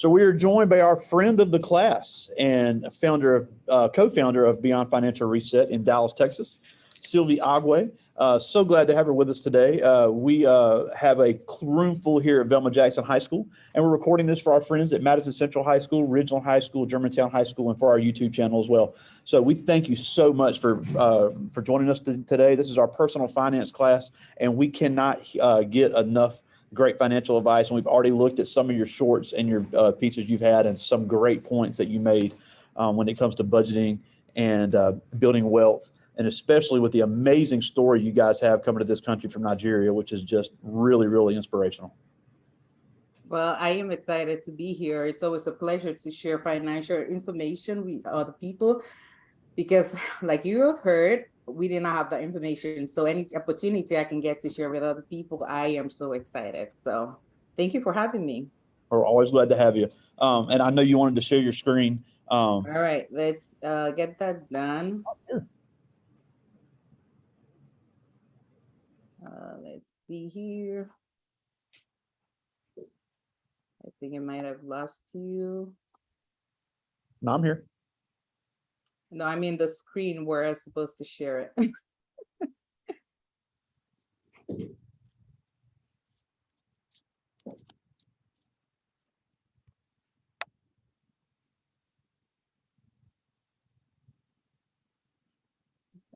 So we are joined by our friend of the class and co-founder of Beyond Financial Reset in Dallas, Texas, Sylvie Agwe. So glad to have her with us today. We have a room full here at Velma Jackson High School, and we're recording this for our friends at Madison Central High School, Ridgeland High School, Germantown High School, and for our YouTube channel as well. So we thank you so much for joining us today. This is our personal finance class, and we cannot get enough great financial advice. And we've already looked at some of your shorts and your pieces you've had, and some great points that you made when it comes to budgeting and building wealth, and especially with the amazing story you guys have coming to this country from Nigeria, which is just really, really inspirational. Well, I am excited to be here. It's always a pleasure to share financial information with other people because, like you have heard, we did not have the information. So any opportunity I can get to share with other people, I am so excited. So thank you for having me. We're always glad to have you. And I know you wanted to share your screen. All right, let's get that done. Sure. Let's see here. I think I might have lost you. No, I'm here. No, I mean the screen where I'm supposed to share it. I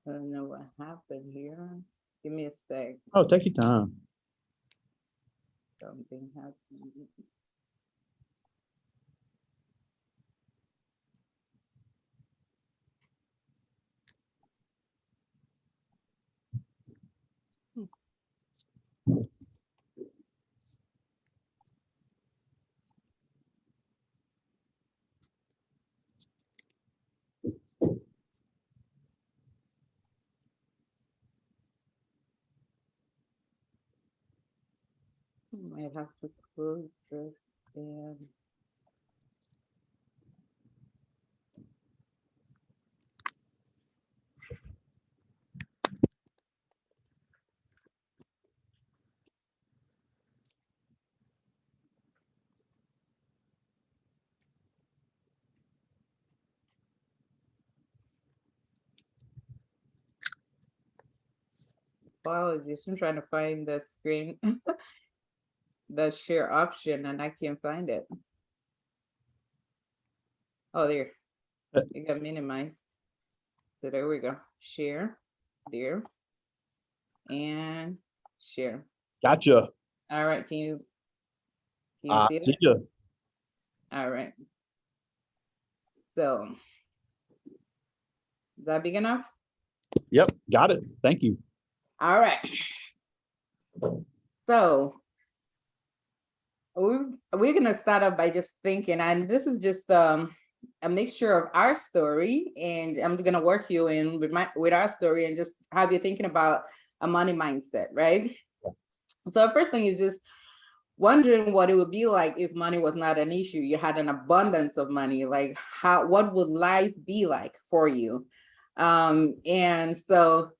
don't know what happened here. Give me a sec. Oh, take your time. Something happened. Might have to close this and apologies. I'm trying to find the screen, the share option, and I can't find it. Oh, there. It got minimized. So there we go. Share there and share. Gotcha. All right. Can you see See it? you. All right. So is that big enough? Yep, got it. Thank you. All right. So we're gonna start off by just thinking, and this is just a mixture of our story, and I'm gonna work you in with our story and just have you thinking about a money mindset, right? So the first thing is just wondering what it would be like if money was not an issue. You had an abundance of money. Like what would life be like for you? And so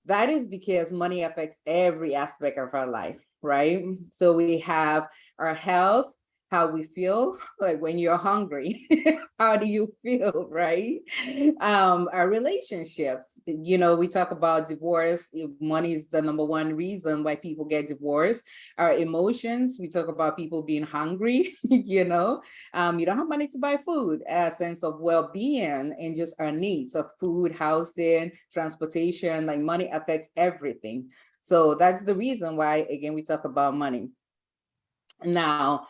that is because money affects every aspect of our life, right? So we have our health, how we feel, like when you're hungry, how do you feel, right? Our relationships, we talk about divorce. Money is the #1 reason why people get divorced. Our emotions, we talk about people being hungry, you don't have money to buy food, a sense of well-being, and just our needs of food, housing, transportation. Like money affects everything. So that's the reason why, again, we talk about money. Now,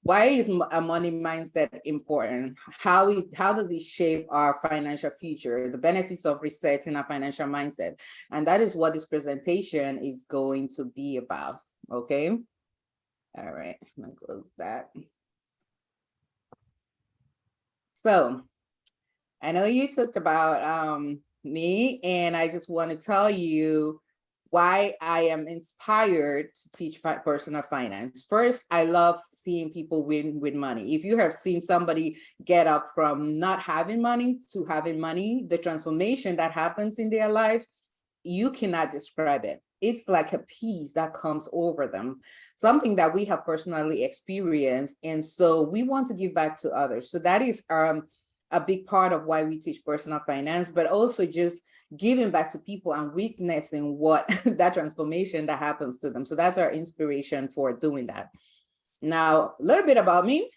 why is a money mindset important? How does it shape our financial future? The benefits of resetting our financial mindset. And that is what this presentation is going to be about, okay? All right, I'm gonna close that. So, I know you talked about me, and I just want to tell you why I am inspired to teach personal finance. First, I love seeing people win with money. If you have seen somebody get up from not having money to having money, the transformation that happens in their lives, you cannot describe it. it's like a peace that comes over them, something that we have personally experienced. And so we want to give back to others. So that is a big part of why we teach personal finance, but also just giving back to people and witnessing what that transformation that happens to them. So that's our inspiration for doing that. Now, a little bit about me.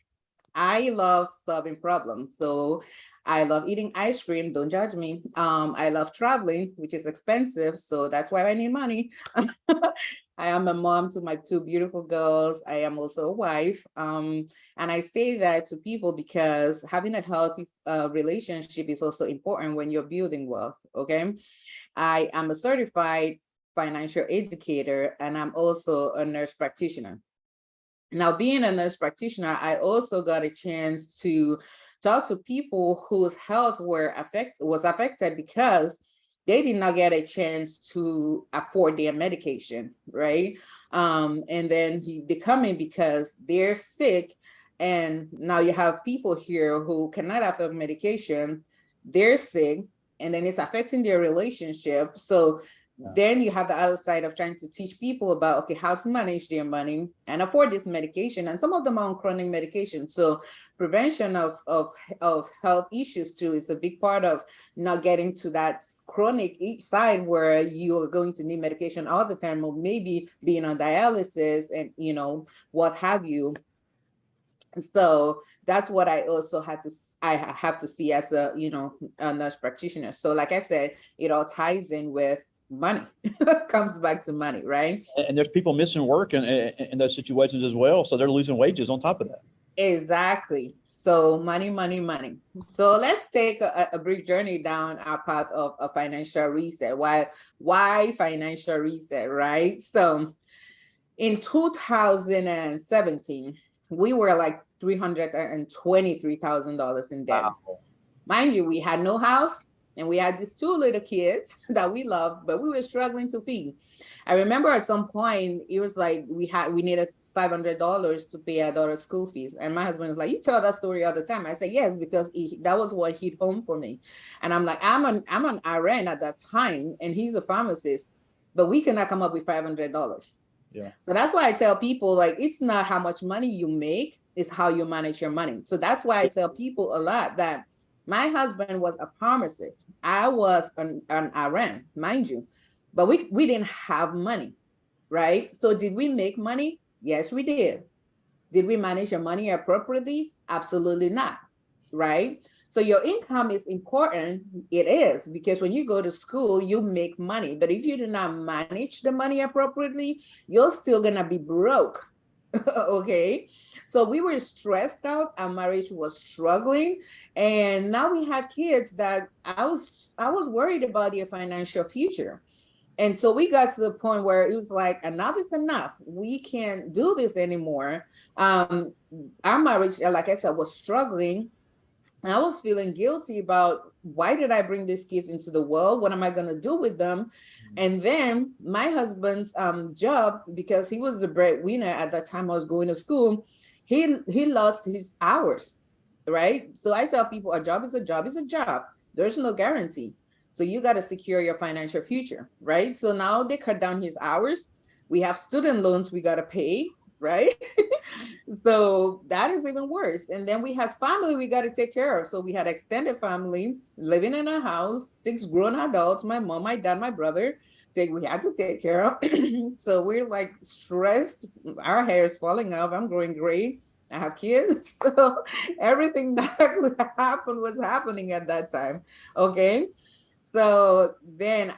I love solving problems. So I love eating ice cream. Don't judge me. I love traveling, which is expensive. So that's why I need money. I am a mom to my two beautiful girls. I am also a wife. And I say that to people because having a healthy relationship is also important when you're building wealth. Okay. I am a certified financial educator, and I'm also a nurse practitioner. Now, being a nurse practitioner, I also got a chance to talk to people whose health was affected because they did not get a chance to afford their medication, right? And then they come in because they're sick, and now you have people here who cannot afford medication, they're sick, and then it's affecting their relationship. So then you have the other side of trying to teach people about, okay, how to manage their money and afford this medication. And some of them are on chronic medication. So prevention of health issues too is a big part of not getting to that chronic side where you are going to need medication all the time, or maybe being on dialysis and, you know, what have you. So that's what I also I have to see as a, you know, a nurse practitioner. So like I said, it all ties in with money. Comes back to money, right? And there's people missing work in those situations as well. So they're losing wages on top of that. Exactly. So money, money, money. So let's take a brief journey down our path of a financial reset. Why financial reset, right? So in 2017, we were like $323,000 in debt. Wow. Mind you, we had no house, and we had these two little kids that we loved, but we were struggling to feed. I remember at some point, it was like we needed $500 to pay our daughter's school fees. And my husband was like, you tell that story all the time. I said, yes, because that was what hit home for me. And I'm like, I'm an RN at that time, and he's a pharmacist, but we cannot come up with $500. Yeah. So that's why I tell people, like, it's not how much money you make, it's how you manage your money. So that's why I tell people a lot that my husband was a pharmacist. I was an RN, mind you, but we didn't have money, right? So did we make money? Yes, we did. Did we manage your money appropriately? Absolutely not, right? So your income is important. It is, because when you go to school, you make money. But if you do not manage the money appropriately, you're still gonna be broke. Okay. So we were stressed out. Our marriage was struggling. And now we have kids that I was worried about their financial future. And so we got to the point where it was like, enough is enough. We can't do this anymore. Our marriage, like I said, was struggling. And I was feeling guilty about, why did I bring these kids into the world? What am I going to do with them? And then my husband's job, because he was the breadwinner at that time I was going to school, he lost his hours, right? So I tell people, a job is a job is a job. There's no guarantee. So you got to secure your financial future, right? So now they cut down his hours. We have student loans we got to pay, right? So that is even worse. And then we had family we got to take care of. So we had extended family living in a house, 6 grown adults, my mom, my dad, my brother. We had to take care of. So we're like stressed. Our hair is falling off. I'm growing gray. I have kids. So everything that could happen was happening at that time. Okay. So then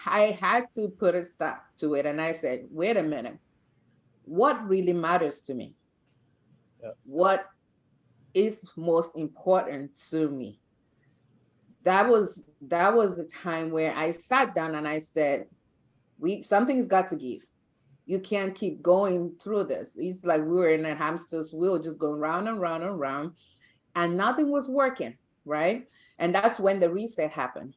I had to put a stop to it. And I said, wait a minute, what really matters to me? Yep. What is most important to me? That was the time where I sat down and I said, something's got to give. You can't keep going through this. It's like we were in a hamster's wheel, just going round and round and round, and nothing was working, right? And that's when the reset happened.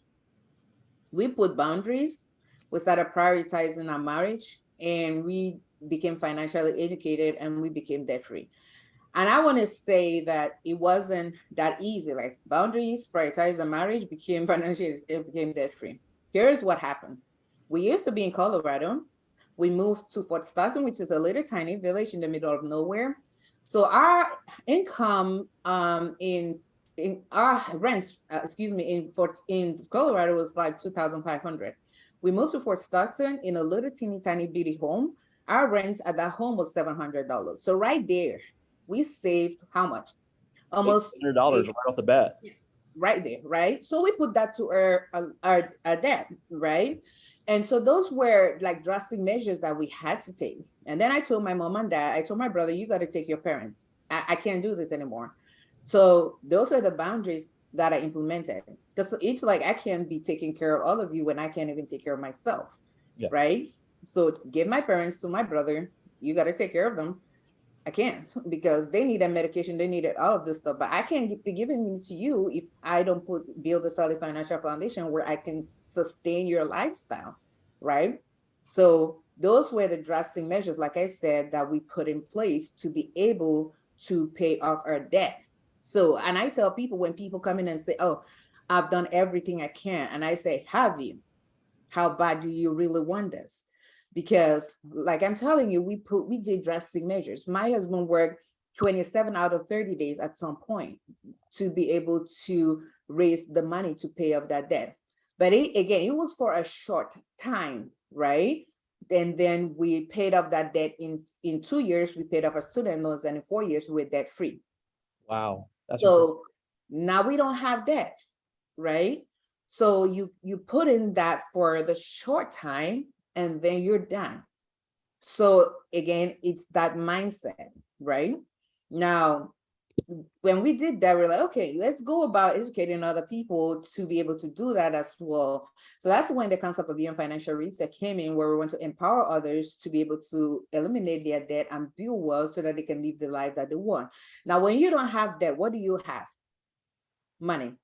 We put boundaries. We started prioritizing our marriage, and we became financially educated, and we became debt-free. And I want to say that it wasn't that easy. Like, boundaries, prioritize the marriage, became financially, it became debt-free. Here's what happened. We used to be in Colorado. We moved to Fort Stockton, which is a little tiny village in the middle of nowhere. So our income in our rents, excuse me, in Colorado was like 2,500. We moved to Fort Stockton in a little teeny tiny bitty home. Our rent at that home was $700. So right there, we saved how much? Almost $800 right off the bat. right there, right? So we put that to our debt, right? And so those were like drastic measures that we had to take. And then I told my mom and dad, I told my brother, you got to take your parents. I can't do this anymore. So those are the boundaries that I implemented. Because it's like I can't be taking care of all of you when I can't even take care of myself, Yeah. right? So give my parents to my brother. You got to take care of them. I can't because they needed medication, they needed all of this stuff, but I can't be giving it to you if I don't build a solid financial foundation where I can sustain your lifestyle, right? So those were the drastic measures, like I said, that we put in place to be able to pay off our debt. So, and I tell people when people come in and say, oh, I've done everything I can. And I say, have you? How bad do you really want this? Because like I'm telling you, we did drastic measures. My husband worked 27 out of 30 days at some point to be able to raise the money to pay off that debt. But again, it was for a short time, right? And then we paid off that debt in 2 years. We paid off our student loans, and in 4 years we were debt free. Wow. That's so now we don't have debt, right? So you put in that for the short time and then you're done. So again, it's that mindset, right? Now, when we did that, we're like, okay, let's go about educating other people to be able to do that as well. So that's when the concept of Beyond Financial Reset came in, where we want to empower others to be able to eliminate their debt and build wealth so that they can live the life that they want. Now, when you don't have debt, what do you have? Money,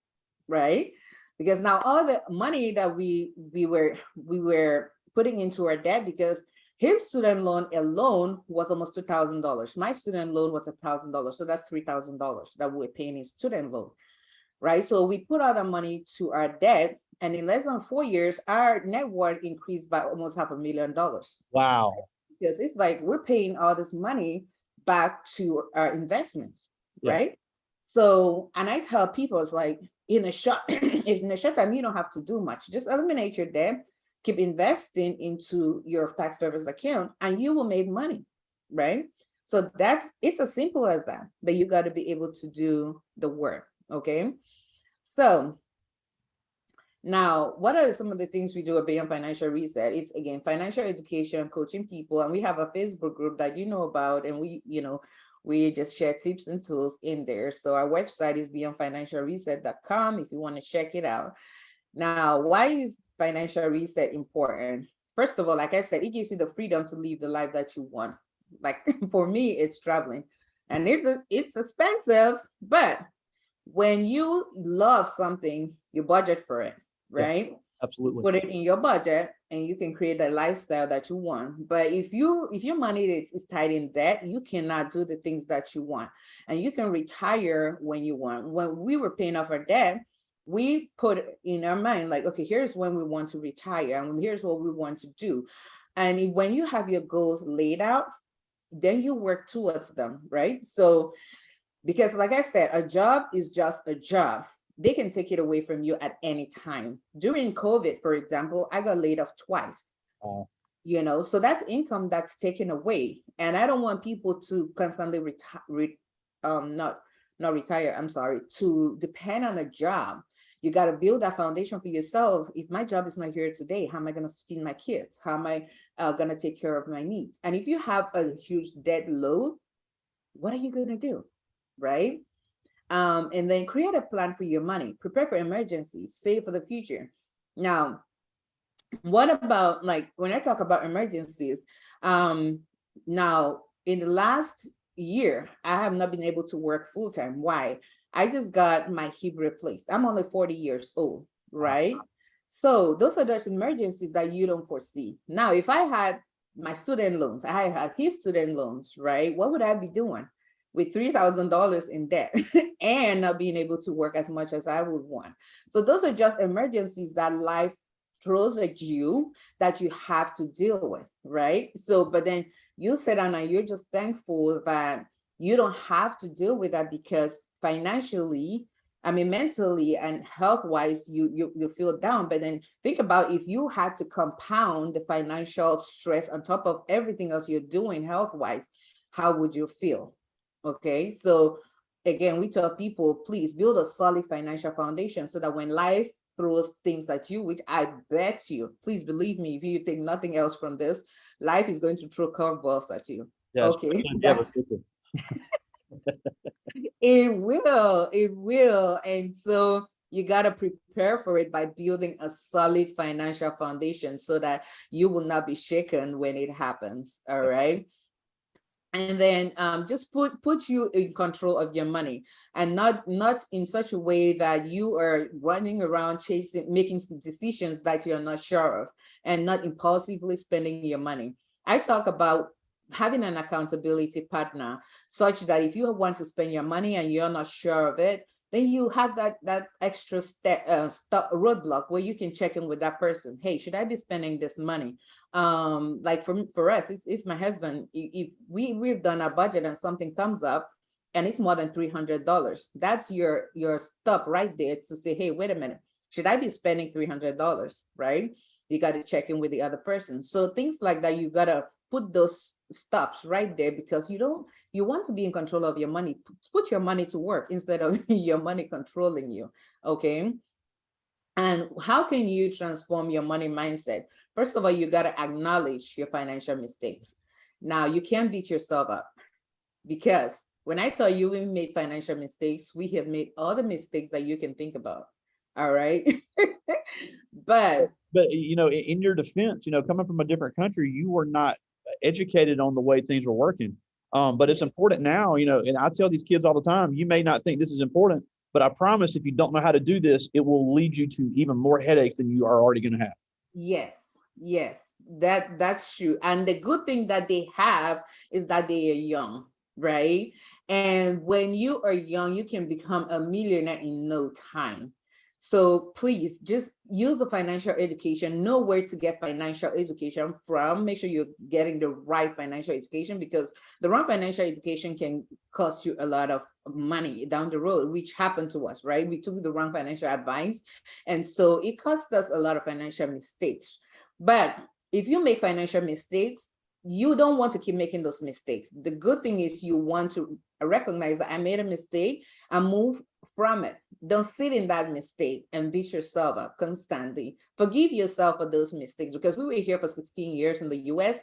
right? Because now all the money that we were putting into our debt, because his student loan alone was almost $2,000. My student loan was $1,000. So that's $3,000 that we're paying in student loan, right? So we put all the money to our debt, and in less than 4 years, our net worth increased by almost $500,000. wow. Because it's like we're paying all this money back to our investment, Yeah. right? So, and I tell people, it's like in a short time, you don't have to do much. Just eliminate your debt, keep investing into your tax service account, and you will make money, right? So it's as simple as that, but you got to be able to do the work, okay? So now, what are some of the things we do at Beyond Financial Reset? It's again, financial education, coaching people, and we have a Facebook group that you know about, and we just share tips and tools in there. So our website is beyondfinancialreset.com if you want to check it out. Now, why is financial reset important? First of all, like I said, it gives you the freedom to live the life that you want. Like for me, it's traveling, and it's expensive, but when you love something, you budget for it, right? Yeah, absolutely. Put it in your budget and you can create the lifestyle that you want. But if your money is tied in debt, you cannot do the things that you want. And you can retire when you want. When we were paying off our debt, we put in our mind, like, okay, here's when we want to retire and here's what we want to do. And when you have your goals laid out, then you work towards them, right? So, because like I said, a job is just a job. They can take it away from you at any time. During COVID, for example, I got laid off twice. So that's income that's taken away. And I don't want people to constantly to depend on a job. You got to build that foundation for yourself. If my job is not here today, how am I going to feed my kids? How am I going to take care of my needs? And if you have a huge debt load, what are you going to do? Right? And then create a plan for your money, prepare for emergencies, save for the future. Now, what about, like, when I talk about emergencies, now in the last year, I have not been able to work full time. Why? I just got my hip replaced. I'm only 40 years old, right? So those are those emergencies that you don't foresee. Now, if I had my student loans, I had his student loans, right? What would I be doing with $3,000 in debt and not being able to work as much as I would want? So those are just emergencies that life throws at you that you have to deal with, right? So, but then you sit down and you're just thankful that you don't have to deal with that, because financially, I mean, mentally and health-wise, you feel down. But then think about if you had to compound the financial stress on top of everything else you're doing health-wise, how would you feel? Okay, so again, we tell people, please build a solid financial foundation so that when life throws things at you, which I bet you, please believe me, if you take nothing else from this, life is going to throw curveballs at you. Yeah, Okay, especially if you have a kid. it will. And so you got to prepare for it by building a solid financial foundation so that you will not be shaken when it happens. All right. And then just put you in control of your money, and not in such a way that you are running around chasing, making decisions that you're not sure of, and not impulsively spending your money. I talk about having an accountability partner, such that if you want to spend your money and you're not sure of it, then you have that extra step roadblock where you can check in with that person. Hey, should I be spending this money? Like for us, it's my husband. If we've done our budget and something comes up and it's more than $300, that's your stop right there to say, hey, wait a minute, should I be spending $300? Right? You got to check in with the other person. So things like that, you got to put those stops right there, because you want to be in control of your money. Put your money to work instead of your money controlling you. Okay. And how can you transform your money mindset? First of all, you got to acknowledge your financial mistakes. Now, you can't beat yourself up, because when I tell you we made financial mistakes, we have made all the mistakes that you can think about. All right. But you know, in your defense, you know, coming from a different country, you were not educated on the way things were working. But it's important now, you know, and I tell these kids all the time, you may not think this is important, but I promise if you don't know how to do this, it will lead you to even more headaches than you are already going to have. yes, yes, that's true. And the good thing that they have is that they are young, right? And when you are young, you can become a millionaire in no time. So please just use the financial education, know where to get financial education from. Make sure you're getting the right financial education, because the wrong financial education can cost you a lot of money down the road, which happened to us, right? We took the wrong financial advice. And so it cost us a lot of financial mistakes. But if you make financial mistakes, you don't want to keep making those mistakes. The good thing is you want to recognize that I made a mistake and move from it. Don't sit in that mistake and beat yourself up constantly. Forgive yourself for those mistakes, because we were here for 16 years in the US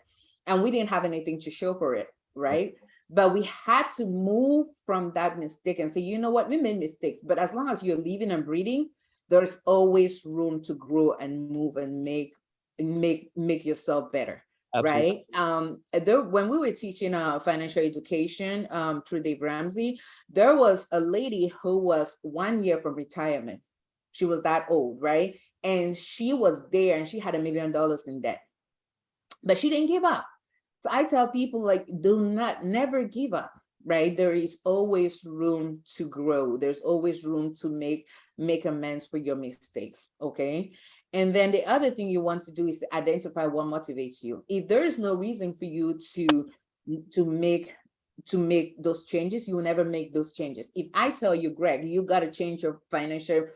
and we didn't have anything to show for it, right? But we had to move from that mistake and say, you know what, we made mistakes, but as long as you're living and breathing, there's always room to grow and move and make yourself better. Absolutely. Right. When we were teaching financial education through Dave Ramsey, there was a lady who was 1 year from retirement. She was that old, right? And she was there and she had $1 million in debt, but she didn't give up. So I tell people, like, never give up, right? There is always room to grow. There's always room to make amends for your mistakes, okay? And then the other thing you want to do is to identify what motivates you. If there is no reason for you to make those changes, you will never make those changes. If I tell you, Greg, you got to change your financial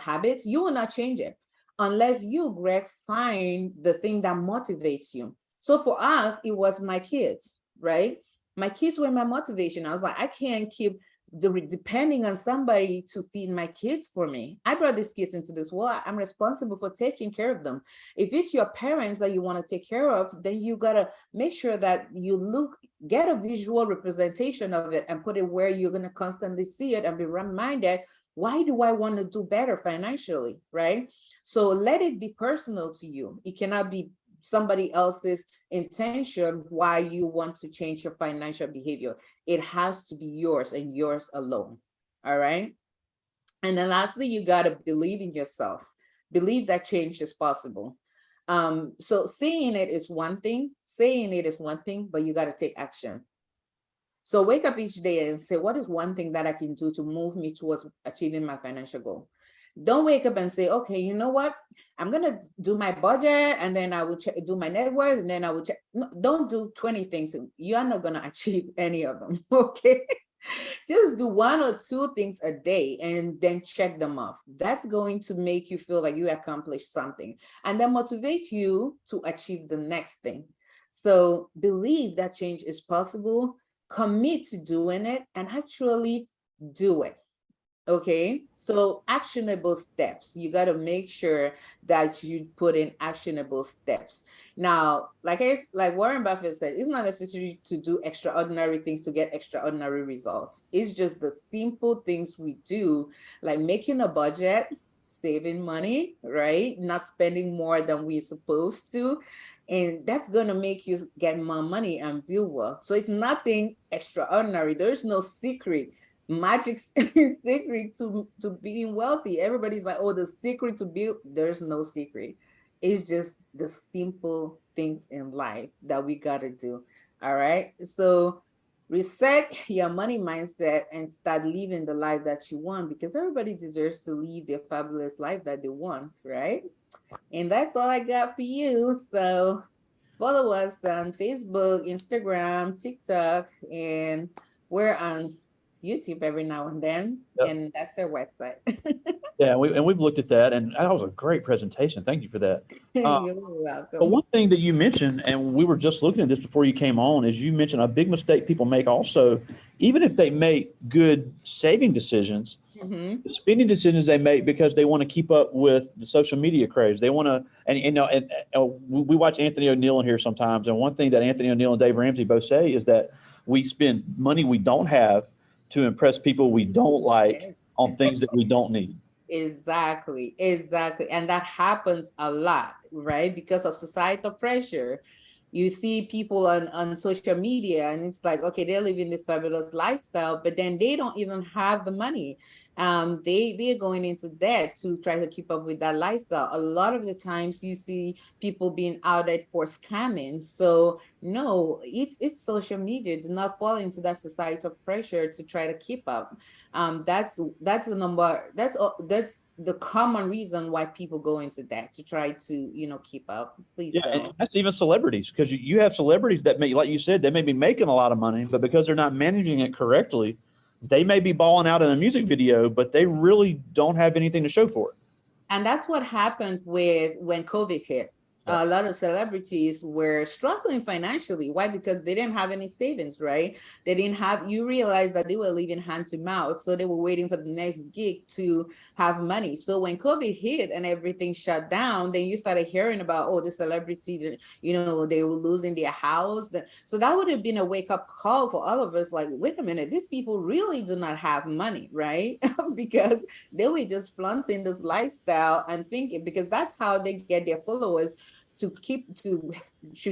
habits, you will not change it unless you, Greg, find the thing that motivates you. So for us, it was my kids, right? My kids were my motivation. I was like, I can't keep depending on somebody to feed my kids for me. I brought these kids into this world. I'm responsible for taking care of them. If it's your parents that you want to take care of, then you got to make sure that you get a visual representation of it and put it where you're going to constantly see it and be reminded, why do I want to do better financially, right? So let it be personal to you. It cannot be somebody else's intention why you want to change your financial behavior. It has to be yours and yours alone. All right. And then lastly, you got to believe in yourself. Believe that change is possible. So saying it is one thing, but you got to take action. So wake up each day and say, what is one thing that I can do to move me towards achieving my financial goal? Don't wake up and say, okay, you know what? I'm gonna do my budget and then I will do my net worth and then I will check. No, don't do 20 things. You are not gonna achieve any of them. Okay. Just do one or two things a day and then check them off. That's going to make you feel like you accomplished something and then motivate you to achieve the next thing. So believe that change is possible, commit to doing it, and actually do it. Okay, so actionable steps. You got to make sure that you put in actionable steps. Now, like Warren Buffett said, it's not necessary to do extraordinary things to get extraordinary results. It's just the simple things we do, like making a budget, saving money, right? Not spending more than we're supposed to. And that's going to make you get more money and build wealth. So it's nothing extraordinary. There's no secret magic secret to being wealthy. Everybody's like, oh, the secret to build. There's no secret. It's just the simple things in life that we gotta do. All right. So reset your money mindset and start living the life that you want, because everybody deserves to live their fabulous life that they want, right? And that's all I got for you. So follow us on Facebook, Instagram, TikTok, and we're on YouTube every now and then. Yep. And that's our website. Yeah, we've looked at that, and that was a great presentation. Thank you for that. You're But welcome. one thing that you mentioned, and we were just looking at this before you came on, is you mentioned a big mistake people make also, even if they make good saving decisions, the spending decisions they make because they want to keep up with the social media craze. They want to, and you know, and we watch Anthony O'Neill in here sometimes, and one thing that Anthony O'Neill and Dave Ramsey both say is that we spend money we don't have to impress people we don't like on things that we don't need. Exactly, exactly. And that happens a lot, right? Because of societal pressure. You see people on social media and it's like, okay, they're living this fabulous lifestyle, but then they don't even have the money. They're going into debt to try to keep up with that lifestyle. A lot of the times you see people being outed for scamming. So no, it's social media. Do not fall into that societal pressure to try to keep up. That's the number. That's the common reason why people go into that, to try to keep up. Please Yeah, and don't. that's even celebrities, because you have celebrities that may, like you said, they may be making a lot of money, but because they're not managing it correctly, they may be balling out in a music video, but they really don't have anything to show for it. And that's what happened with when COVID hit. Yeah. A lot of celebrities were struggling financially. Why? Because they didn't have any savings, right? They didn't have, you realize that they were living hand to mouth. So they were waiting for the next gig to have money. So when COVID hit and everything shut down, then you started hearing about, oh, the celebrity, they were losing their house. So that would have been a wake up call for all of us. Like, wait a minute, these people really do not have money, right? Because they were just flaunting this lifestyle and thinking, because that's how they get their followers to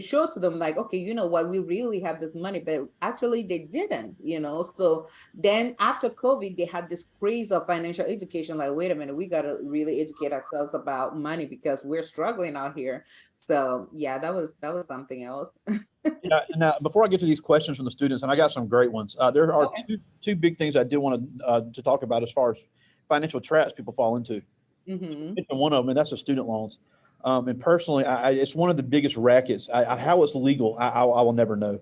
show to them like, okay, you know what, we really have this money, but actually they didn't. So then after COVID, they had this craze of financial education, like, wait a minute, we got to really educate ourselves about money because we're struggling out here. So yeah, that was something else. Yeah. Now, before I get to these questions from the students, and I got some great ones, there are Okay. two big things I did want to talk about as far as financial traps people fall into. Mm-hmm. And one of them, and that's the student loans. And personally, it's one of the biggest rackets. How it's legal, I will never know,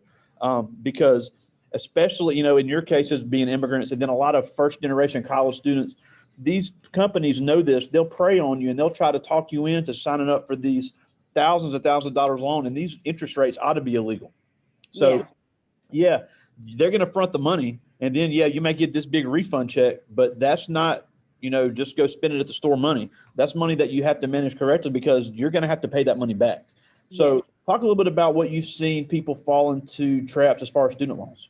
because especially, in your cases being immigrants, and then a lot of first generation college students, these companies know this. They'll prey on you and they'll try to talk you into signing up for these thousands of dollars loan, and these interest rates ought to be illegal. So yeah, they're going to front the money, and then you might get this big refund check, but that's not, just go spend it at the store money. That's money that you have to manage correctly, because you're going to have to pay that money back. So Yes. talk a little bit about what you've seen people fall into traps as far as student loans.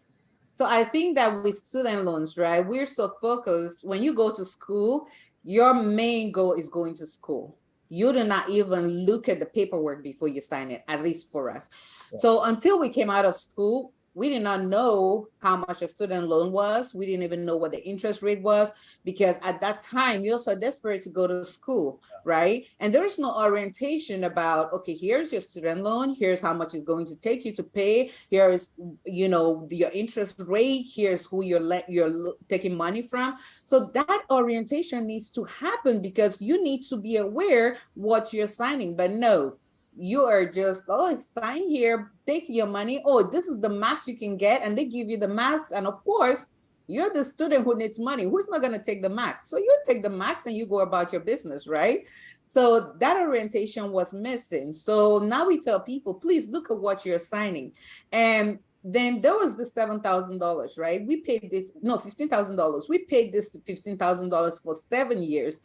So I think that with student loans, right, we're so focused. When you go to school, your main goal is going to school. You do not even look at the paperwork before you sign it, at least for us. Yeah. So until we came out of school, we did not know how much a student loan was. We didn't even know what the interest rate was, because at that time you're so desperate to go to school, right? And there is no orientation about, okay, here's your student loan, here's how much it's going to take you to pay, here is, your interest rate, here's who you're taking money from. So that orientation needs to happen, because you need to be aware what you're signing. But no, you are just, oh, sign here, take your money, oh, this is the max you can get, and they give you the max. And of course, you're the student who needs money, who's not going to take the max, so you take the max and you go about your business, right? So that orientation was missing. So now we tell people, please look at what you're signing. And then there was the $7,000, right? We paid this, no, $15,000. We paid this $15,000 for 7 years,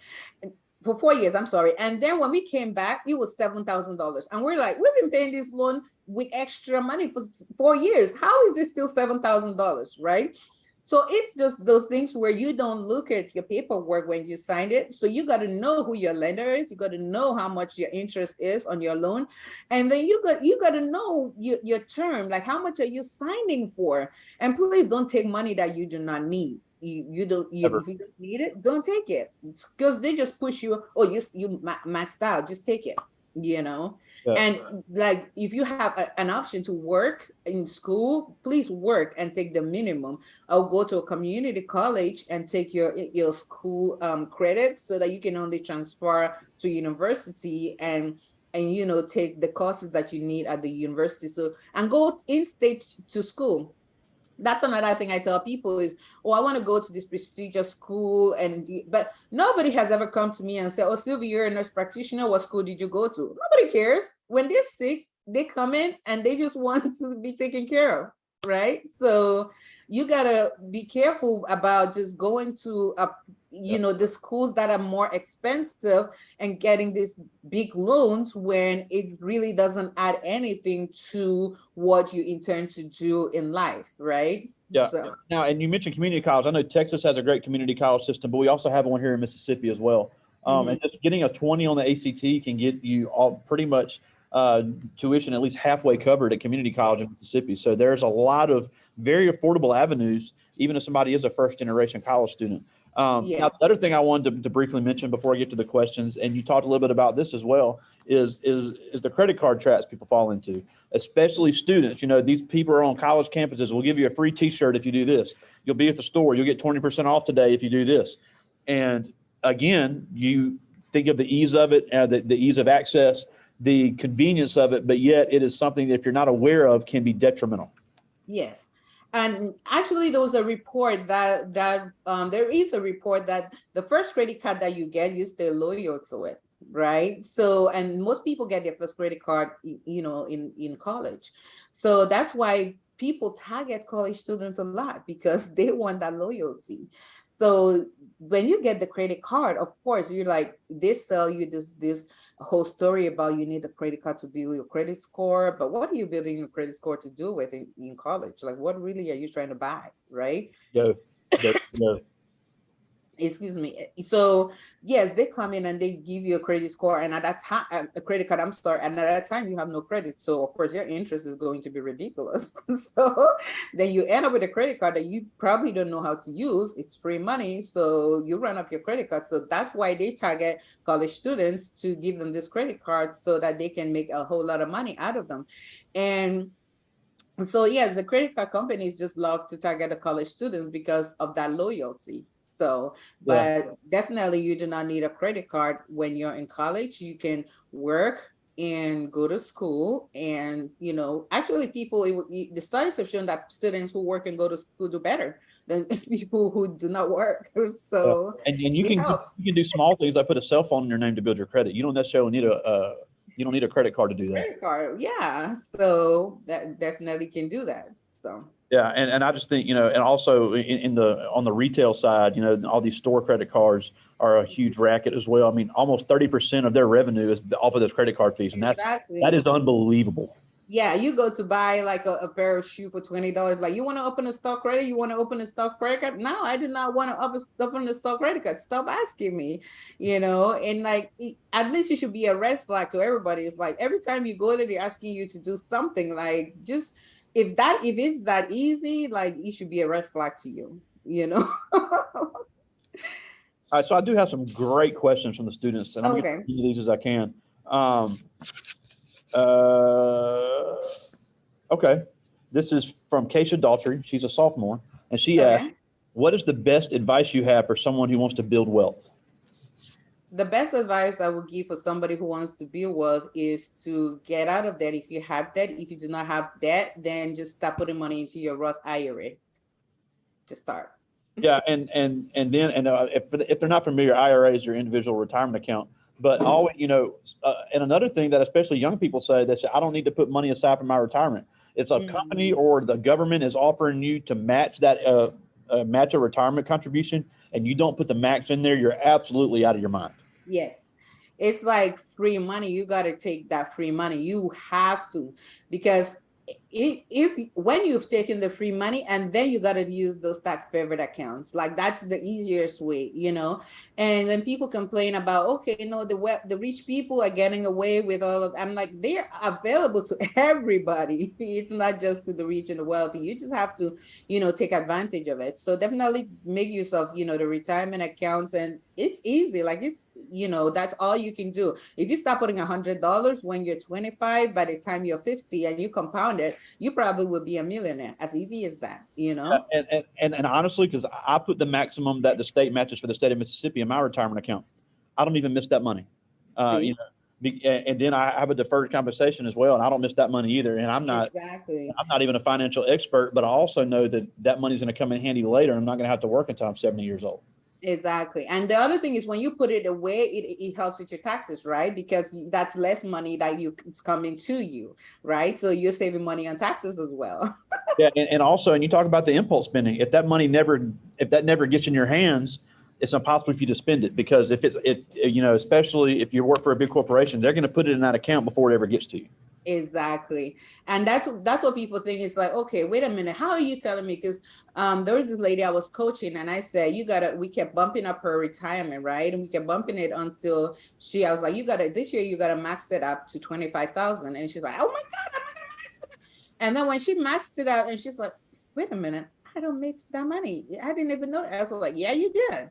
for 4 years, I'm sorry. And then when we came back, it was $7,000. And we're like, we've been paying this loan with extra money for 4 years. How is this still $7,000, right? So it's just those things where you don't look at your paperwork when you signed it. So you got to know who your lender is. You got to know how much your interest is on your loan. And then you got to know your term, like how much are you signing for? And please don't take money that you do not need. You don't, if you don't need it, don't take it, because they just push you. Oh, you maxed out, just take it, Yeah. And like, if you have an option to work in school, please work and take the minimum. I'll go to a community college and take your school credits, so that you can only transfer to university and take the courses that you need at the university. So, and go in state to school. That's another thing I tell people is, oh, I want to go to this prestigious school, but nobody has ever come to me and said, oh, Sylvie, you're a nurse practitioner, what school did you go to? Nobody cares. When they're sick, they come in and they just want to be taken care of, right? So you gotta be careful about just going to the schools that are more expensive and getting these big loans, when it really doesn't add anything to what you intend to do in life, right? Yeah. So. Now, and you mentioned community college. I know Texas has a great community college system, but we also have one here in Mississippi as well. And just getting a 20 on the ACT can get you all pretty much tuition at least halfway covered at community college in Mississippi. So there's a lot of very affordable avenues, even if somebody is a first generation college student. Now, the other thing I wanted to briefly mention before I get to the questions, and you talked a little bit about this as well, is the credit card traps people fall into, especially students. These people are on college campuses. We'll give you a free T-shirt if you do this. You'll be at the store. You'll get 20% off today if you do this. And again, you think of the ease of it, the ease of access, the convenience of it, but yet it is something that if you're not aware of can be detrimental. Yes. And actually, there was a report that there is a report that the first credit card that you get, you stay loyal to it, right? So, and most people get their first credit card, in college. So that's why people target college students a lot, because they want that loyalty. So when you get the credit card, of course, you're like, they sell you this whole story about you need a credit card to build your credit score. But what are you building your credit score to do with in college? Like, what really are you trying to buy, right? Go. Excuse me. So yes, they come in and they give you a credit score, and at that time, a credit card, I'm sorry, and at that time you have no credit. So of course your interest is going to be ridiculous. So then you end up with a credit card that you probably don't know how to use. It's free money, so you run up your credit card. So that's why they target college students, to give them this credit card so that they can make a whole lot of money out of them. And so yes, the credit card companies just love to target the college students because of that loyalty. So, but definitely you do not need a credit card when you're in college. You can work and go to school, and actually the studies have shown that students who work and go to school do better than people who do not work. So and you can do small things like put a cell phone in your name to build your credit. You don't necessarily need a credit card to do that. Credit card, yeah. So that definitely can do that. So. Yeah, and I just think, and also on the retail side, all these store credit cards are a huge racket as well. I mean, almost 30% of their revenue is off of those credit card fees, and that is unbelievable. Yeah, you go to buy like a pair of shoes for $20. Like, you want to open a stock credit? You want to open a stock credit card? No, I do not want to open a stock credit card. Stop asking me, and like, at least it should be a red flag to everybody. It's like every time you go there, they're asking you to do something, like, just if it's that easy, like it should be a red flag to you, you know? All right, so I do have some great questions from the students, and I'm going to Okay. get as many of these as I can. Uh, okay, this is from Keisha Daltrey. She's a sophomore, and she asked, Okay. "What is the best advice you have for someone who wants to build wealth?" The best advice I would give for somebody who wants to build wealth is to get out of debt if you have debt. If you do not have debt, then just start putting money into your Roth IRA to start. Yeah, and if they're not familiar, IRA is your individual retirement account. But always, and another thing that especially young people say, they say, "I don't need to put money aside for my retirement." It's a company or the government is offering you to match that match a retirement contribution, and you don't put the max in there, you're absolutely out of your mind. Yes. It's like free money. You got to take that free money. You have to, because if when you've taken the free money and then you got to use those tax favored accounts, like that's the easiest way, and then people complain about, okay, the rich people are getting away with all of, I'm like, they're available to everybody. It's not just to the rich and the wealthy. You just have to take advantage of it. So definitely make use of the retirement accounts, and it's easy. Like it's that's all you can do. If you start putting $100 when you're 25, by the time you're 50 and you compound it, you probably would be a millionaire. As easy as that. And honestly, because I put the maximum that the state matches for the state of Mississippi in my retirement account, I don't even miss that money. And then I have a deferred compensation as well, and I don't miss that money either. And I'm not even a financial expert, but I also know that money's going to come in handy later. I'm not going to have to work until I'm 70 years old. Exactly. And the other thing is, when you put it away, it helps with your taxes, right? Because that's less money that it's coming to you, right? So you're saving money on taxes as well. Yeah, and also, and you talk about the impulse spending. If that never gets in your hands, it's impossible for you to spend it, because especially if you work for a big corporation, they're going to put it in that account before it ever gets to you. Exactly. And that's what people think. It's like, okay, wait a minute, how are you telling me? Because there was this lady I was coaching, and I said, we kept bumping up her retirement, right? And we kept bumping it until I was like, this year you gotta max it up to 25,000. And she's like, oh my God, I'm not gonna max it up. And then when she maxed it out, and she's like, wait a minute, I don't make that money. I didn't even know. I was like, yeah, you did,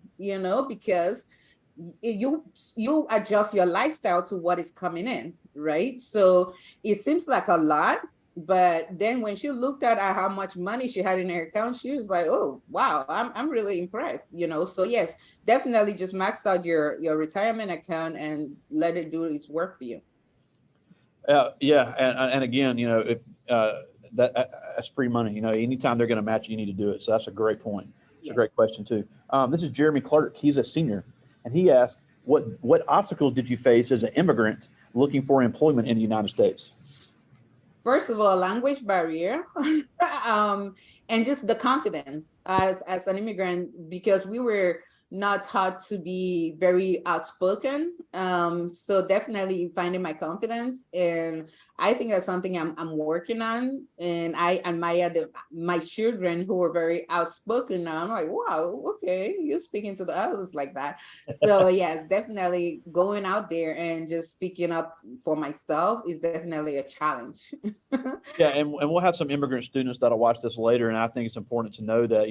because you adjust your lifestyle to what is coming in, right? So it seems like a lot, but then when she looked at how much money she had in her account, she was like, oh wow, I'm really impressed. So yes, definitely just max out your retirement account and let it do its work for you. Yeah, and again, if that's free money. Anytime they're going to match, you need to do it. So that's a great point. It's a great question too. This is Jeremy Clark. He's a senior, and he asked, "What obstacles did you face as an immigrant looking for employment in the United States?" First of all, language barrier, and just the confidence as an immigrant, because we were not taught to be very outspoken. So definitely finding my confidence, and I think that's something I'm working on. And I admire my children who are very outspoken now. I'm like, wow, okay, you're speaking to the others like that. So yes, definitely going out there and just speaking up for myself is definitely a challenge. Yeah, and we'll have some immigrant students that'll watch this later, and I think it's important to know that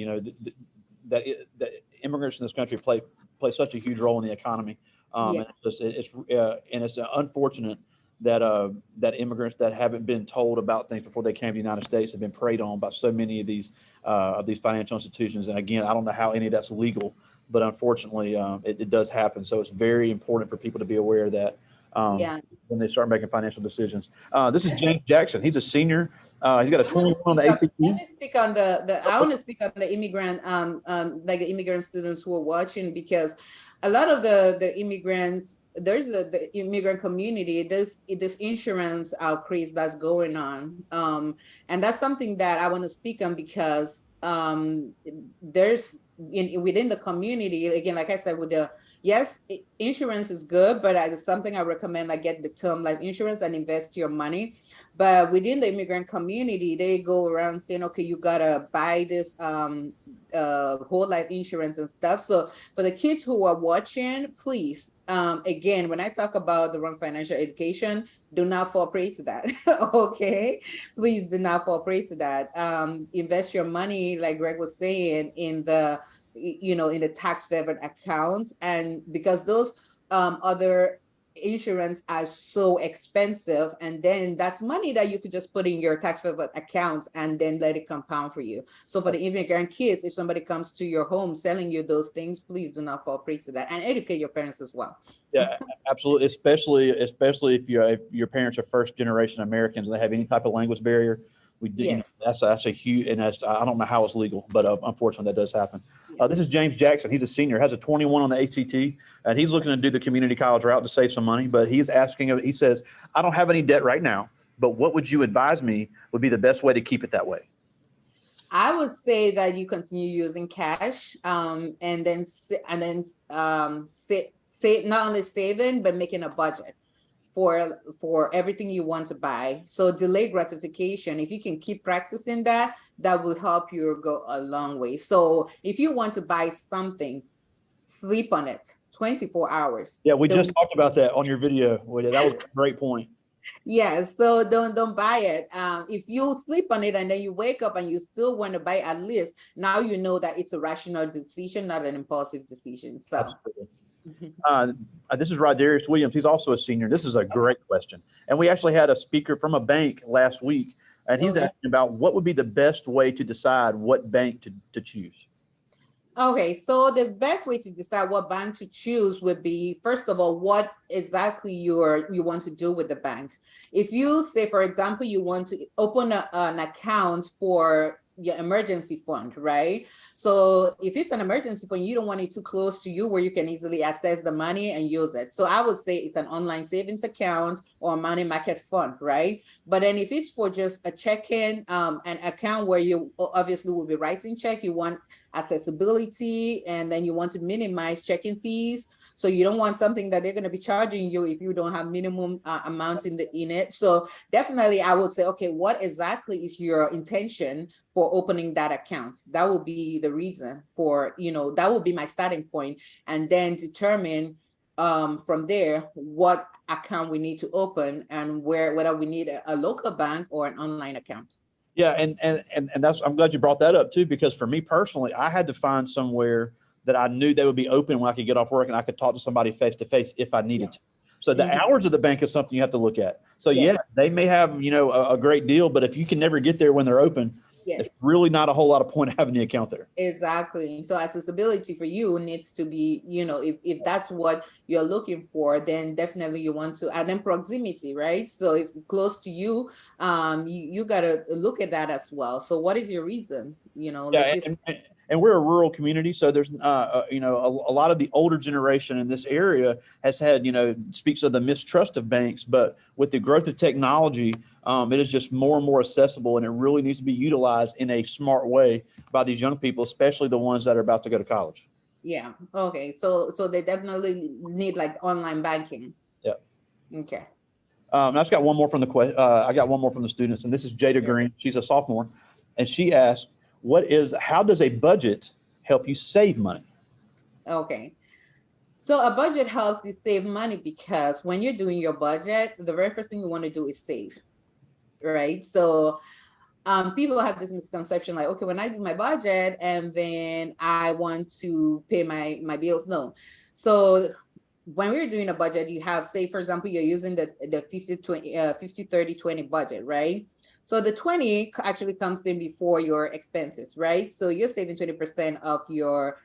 that immigrants in this country play such a huge role in the economy. And it's unfortunate that immigrants that haven't been told about things before they came to the United States have been preyed on by so many of these financial institutions. And again, I don't know how any of that's legal, but unfortunately, it does happen. So it's very important for people to be aware of that. When they start making financial decisions. This is James Jackson. He's a senior. He's got a 21 on the ACT. Let me speak on I want to speak on the immigrant, like the immigrant students who are watching, because a lot of the immigrants, there's the immigrant community, there's this insurance craze that's going on. And that's something that I want to speak on, because there's within the community, again, like I said, yes, insurance is good, but it's something I recommend. I get the term life insurance and invest your money. But within the immigrant community, they go around saying, okay, you gotta buy this whole life insurance and stuff. So for the kids who are watching, please, again, when I talk about the wrong financial education, do not fall prey to that. Okay, please do not fall prey to that. Invest your money, like Greg was saying, in the in the tax favored accounts, and because those other insurance are so expensive, and then that's money that you could just put in your tax favored accounts and then let it compound for you. So for the immigrant kids, if somebody comes to your home selling you those things, please do not fall prey to that, and educate your parents as well. Yeah, absolutely. Especially if your parents are first generation Americans and they have any type of language barrier. We do, Yes. that's a huge, and that's, I don't know how it's legal, but unfortunately that does happen. This is James Jackson. He's a senior, has a 21 on the ACT, and he's looking to do the community college route to save some money. But he's asking, he says, I don't have any debt right now, but what would you advise me would be the best way to keep it that way? I would say that you continue using cash, and then save, not only saving but making a budget for everything you want to buy. So delayed gratification, if you can keep practicing that, that will help you go a long way. So if you want to buy something, sleep on it 24 hours. Yeah, we just talked about that on your video. That was a great point. Yeah, so don't buy it. If you sleep on it and then you wake up and you still want to buy at least, now you know that it's a rational decision, not an impulsive decision. So absolutely. This is Rodarius Williams. He's also a senior. This is a great question. And we actually had a speaker from a bank last week, and he's asking about what would be the best way to decide what bank to choose. Okay, so the best way to decide what bank to choose would be, first of all, what exactly you want to do with the bank. If you say, for example, you want to open an account for your emergency fund, right? So if it's an emergency fund, you don't want it too close to you where you can easily access the money and use it. So I would say it's an online savings account or a money market fund, right? But then if it's for just a check-in, an account where you obviously will be writing check, you want accessibility, and then you want to minimize checking fees. So you don't want something that they're going to be charging you if you don't have minimum amounts in it. So definitely I would say, okay, what exactly is your intention for opening that account? That will be the reason for, that will be my starting point, and then determine from there what account we need to open and whether we need a local bank or an online account. Yeah, and that's, I'm glad you brought that up too, because for me personally, I had to find somewhere that I knew they would be open when I could get off work and I could talk to somebody face to face if I needed to. So the hours of the bank is something you have to look at. So yeah, they may have, a great deal, but if you can never get there when they're open, it's really not a whole lot of point having the account there. Exactly. So accessibility for you needs to be, if that's what you're looking for, then definitely you want to, and then proximity, right? So if close to you, you got to look at that as well. So what is your reason? And we're a rural community, so there's a lot of the older generation in this area has had, speaks of the mistrust of banks, but with the growth of technology, it is just more and more accessible, and it really needs to be utilized in a smart way by these young people, especially the ones that are about to go to college. Yeah. Okay. So they definitely need like online banking. Yeah. Okay. I just got one more from I got one more from the students, and this is Jada Green. She's a sophomore, and she asked, how does a budget help you save money? Okay. So a budget helps you save money because when you're doing your budget, the very first thing you want to do is save, right? So people have this misconception like, okay, when I do my budget and then I want to pay my bills. No. So when we're doing a budget, you have, say, for example, you're using the 50-30-20 budget, right? So the 20 actually comes in before your expenses, right? So you're saving 20% of your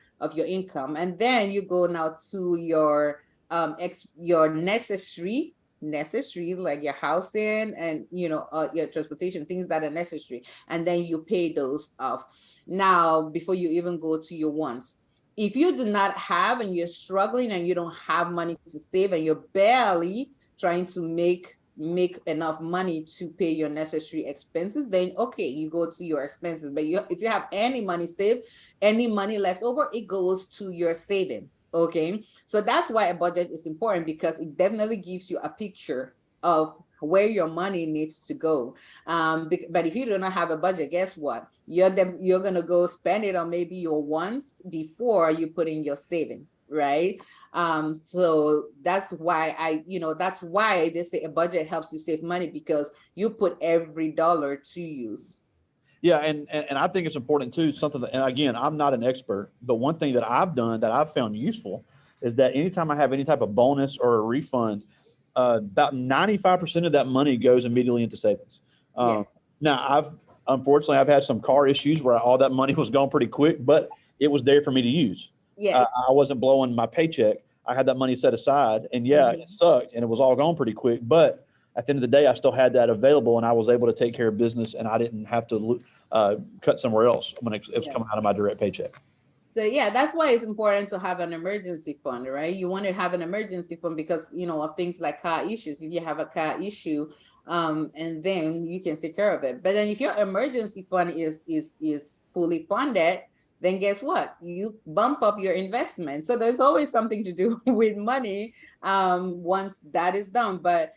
income, and then you go now to your necessary, like your housing and your transportation, things that are necessary, and then you pay those off now before you even go to your wants. If you do not have, and you're struggling and you don't have money to save, and you're barely trying to make enough money to pay your necessary expenses, then okay, you go to your expenses. But if you have any money saved, any money left over, it goes to your savings. Okay, so that's why a budget is important, because it definitely gives you a picture of where your money needs to go. But if you do not have a budget, guess what? You're gonna go spend it on maybe your wants before you put in your savings, right? So that's why that's why they say a budget helps you save money, because you put every dollar to use. Yeah, and I think it's important too, something that, and again, I'm not an expert, but one thing that I've done that I've found useful is that anytime I have any type of bonus or a refund, about 95% of that money goes immediately into savings. Um, Yes. Now, unfortunately, I've had some car issues where all that money was gone pretty quick, but it was there for me to use. Yes. I wasn't blowing my paycheck. I had that money set aside, and yeah, Mhm. it sucked, and it was all gone pretty quick. But at the end of the day, I still had that available, and I was able to take care of business, and I didn't have to cut somewhere else when it was Yeah. coming out of my direct paycheck. So yeah, that's why it's important to have an emergency fund, right? You want to have an emergency fund because of things like car issues. If you have a car issue, and then you can take care of it. But then if your emergency fund is fully funded, then guess what? You bump up your investment. So there's always something to do with money once that is done. But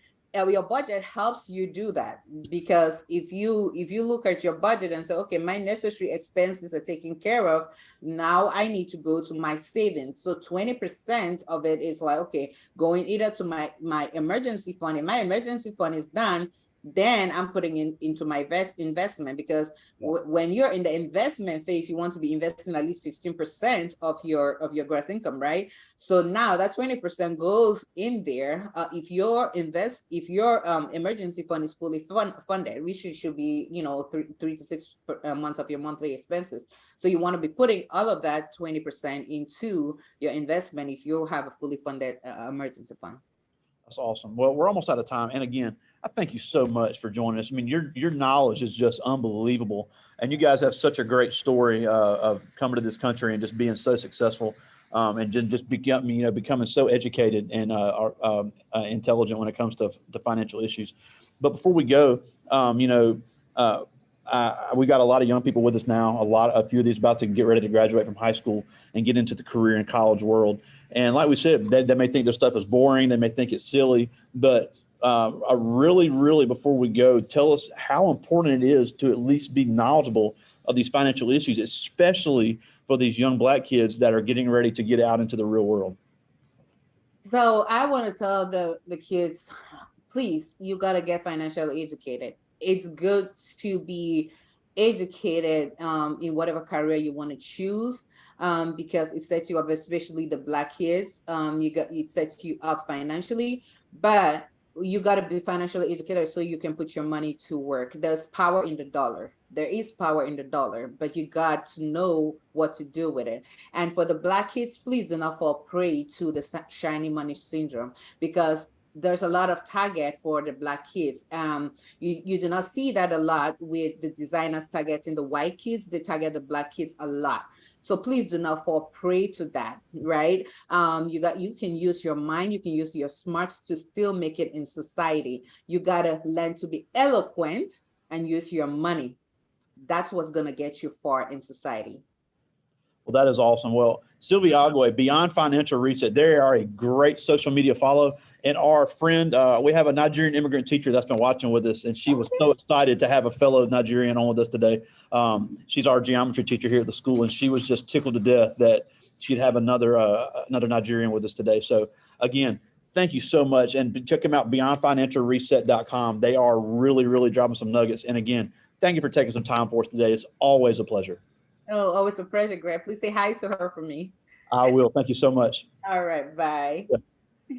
your budget helps you do that, because if you look at your budget and say, okay, my necessary expenses are taken care of, now I need to go to my savings. So 20% of it is like, okay, going either to my emergency fund. And my emergency fund is done, then I'm putting into my investment, because when you're in the investment phase, you want to be investing at least 15% of your gross income, right? So now that 20% goes in there. If your emergency fund is fully funded, which should be 3 to 6 months of your monthly expenses. So you want to be putting all of that 20% into your investment if you have a fully funded emergency fund. That's awesome. Well, we're almost out of time. And again, I thank you so much for joining us. I mean, your knowledge is just unbelievable, and you guys have such a great story of coming to this country and just being so successful, and just becoming so educated and intelligent when it comes to financial issues. But before we go, uh, we got a lot of young people with us now. A few of these about to get ready to graduate from high school and get into the career and college world. And like we said, they may think their stuff is boring. They may think it's silly, but I really, before we go, tell us how important it is to at least be knowledgeable of these financial issues, especially for these young Black kids that are getting ready to get out into the real world. So I want to tell the kids, please, you got to get financially educated. It's good to be educated in whatever career you want to choose, because it sets you up, especially the Black kids. It sets you up financially, but you got to be financially educated so you can put your money to work. There's power in the dollar. There is power in the dollar, but you got to know what to do with it. And for the Black kids, please do not fall prey to the shiny money syndrome, because there's a lot of target for the Black kids. You do not see that a lot with the designers targeting the white kids. They target the Black kids a lot. So please do not fall prey to that, right? You can use your mind, you can use your smarts to still make it in society. You gotta learn to be eloquent and use your money. That's what's gonna get you far in society. Well, that is awesome. Well, Sylvie Agwe, Beyond Financial Reset, they are a great social media follow. And our friend, we have a Nigerian immigrant teacher that's been watching with us, and she was so excited to have a fellow Nigerian on with us today. She's our geometry teacher here at the school, and she was just tickled to death that she'd have another Nigerian with us today. So again, thank you so much. And check them out, beyondfinancialreset.com. They are really dropping some nuggets. And again, thank you for taking some time for us today. It's always a pleasure. Oh, always a pleasure, Greg. Please say hi to her for me. I will. Thank you so much. All right, bye. Yeah.